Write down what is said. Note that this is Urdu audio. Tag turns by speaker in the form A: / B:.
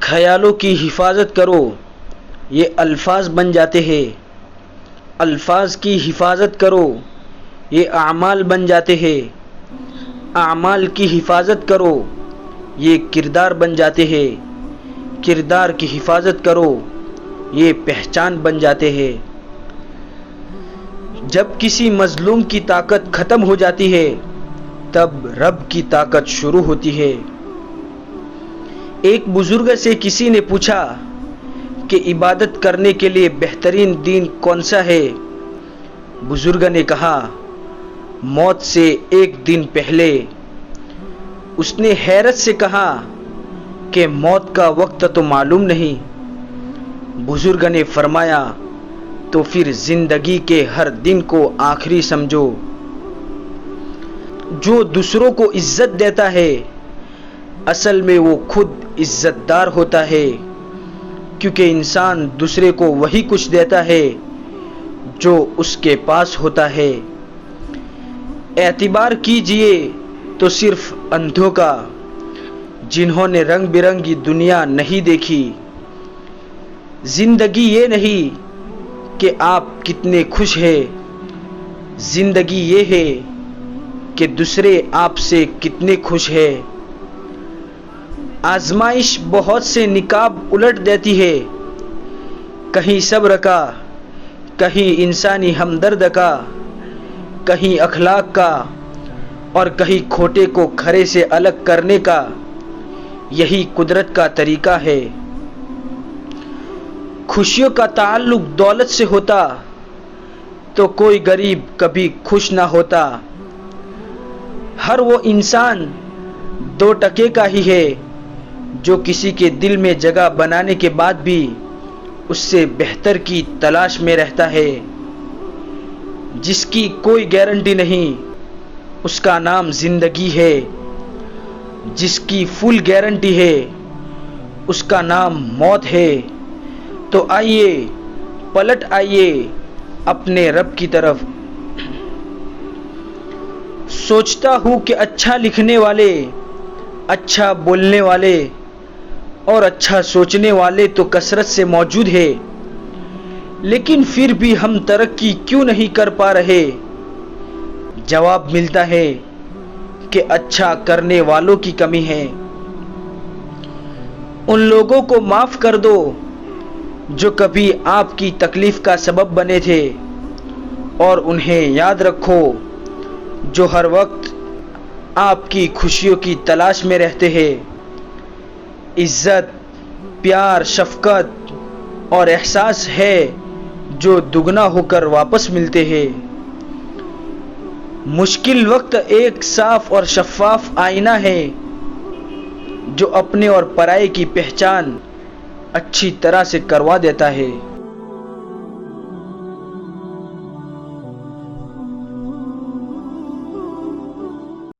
A: خیالوں کی حفاظت کرو، یہ الفاظ بن جاتے ہیں۔ الفاظ کی حفاظت کرو، یہ اعمال بن جاتے ہیں۔ اعمال کی حفاظت کرو، یہ کردار بن جاتے ہیں۔ کردار کی حفاظت کرو، یہ پہچان بن جاتے ہیں۔ جب کسی مظلوم کی طاقت ختم ہو جاتی ہے تب رب کی طاقت شروع ہوتی ہے۔ ایک بزرگ سے کسی نے پوچھا کہ عبادت کرنے کے لیے بہترین دین کون سا ہے؟ بزرگ نے کہا، موت سے ایک دن پہلے۔ اس نے حیرت سے کہا کہ موت کا وقت تو معلوم نہیں۔ بزرگ نے فرمایا، تو پھر زندگی کے ہر دن کو آخری سمجھو۔ جو دوسروں کو عزت دیتا ہے اصل میں وہ خود عزت دار ہوتا ہے، کیونکہ انسان دوسرے کو وہی کچھ دیتا ہے جو اس کے پاس ہوتا ہے۔ اعتبار کیجئے تو صرف اندھوں کا، جنہوں نے رنگ برنگی دنیا نہیں دیکھی۔ زندگی یہ نہیں کہ آپ کتنے خوش ہیں، زندگی یہ ہے کہ دوسرے آپ سے کتنے خوش ہیں۔ آزمائش بہت سے نقاب الٹ دیتی ہے، کہیں صبر کا، کہیں انسانی ہمدرد کا، کہیں اخلاق کا، اور کہیں کھوٹے کو کھرے سے الگ کرنے کا۔ یہی قدرت کا طریقہ ہے۔ خوشیوں کا تعلق دولت سے ہوتا تو کوئی غریب کبھی خوش نہ ہوتا۔ ہر وہ انسان 2 ٹکے کا ہی ہے جو کسی کے دل میں جگہ بنانے کے بعد بھی اس سے بہتر کی تلاش میں رہتا ہے۔ جس کی کوئی گارنٹی نہیں اس کا نام زندگی ہے، جس کی فل گارنٹی ہے اس کا نام موت ہے۔ تو آئیے پلٹ آئیے اپنے رب کی طرف۔ سوچتا ہوں کہ اچھا لکھنے والے، اچھا بولنے والے اور اچھا سوچنے والے تو کثرت سے موجود ہے، لیکن پھر بھی ہم ترقی کیوں نہیں کر پا رہے؟ جواب ملتا ہے کہ اچھا کرنے والوں کی کمی ہے۔ ان لوگوں کو معاف کر دو جو کبھی آپ کی تکلیف کا سبب بنے تھے، اور انہیں یاد رکھو جو ہر وقت آپ کی خوشیوں کی تلاش میں رہتے ہیں۔ عزت، پیار، شفقت اور احساس ہے جو دگنا ہو کر واپس ملتے ہیں۔ مشکل وقت ایک صاف اور شفاف آئینہ ہے جو اپنے اور پرائے کی پہچان اچھی طرح سے کروا دیتا ہے۔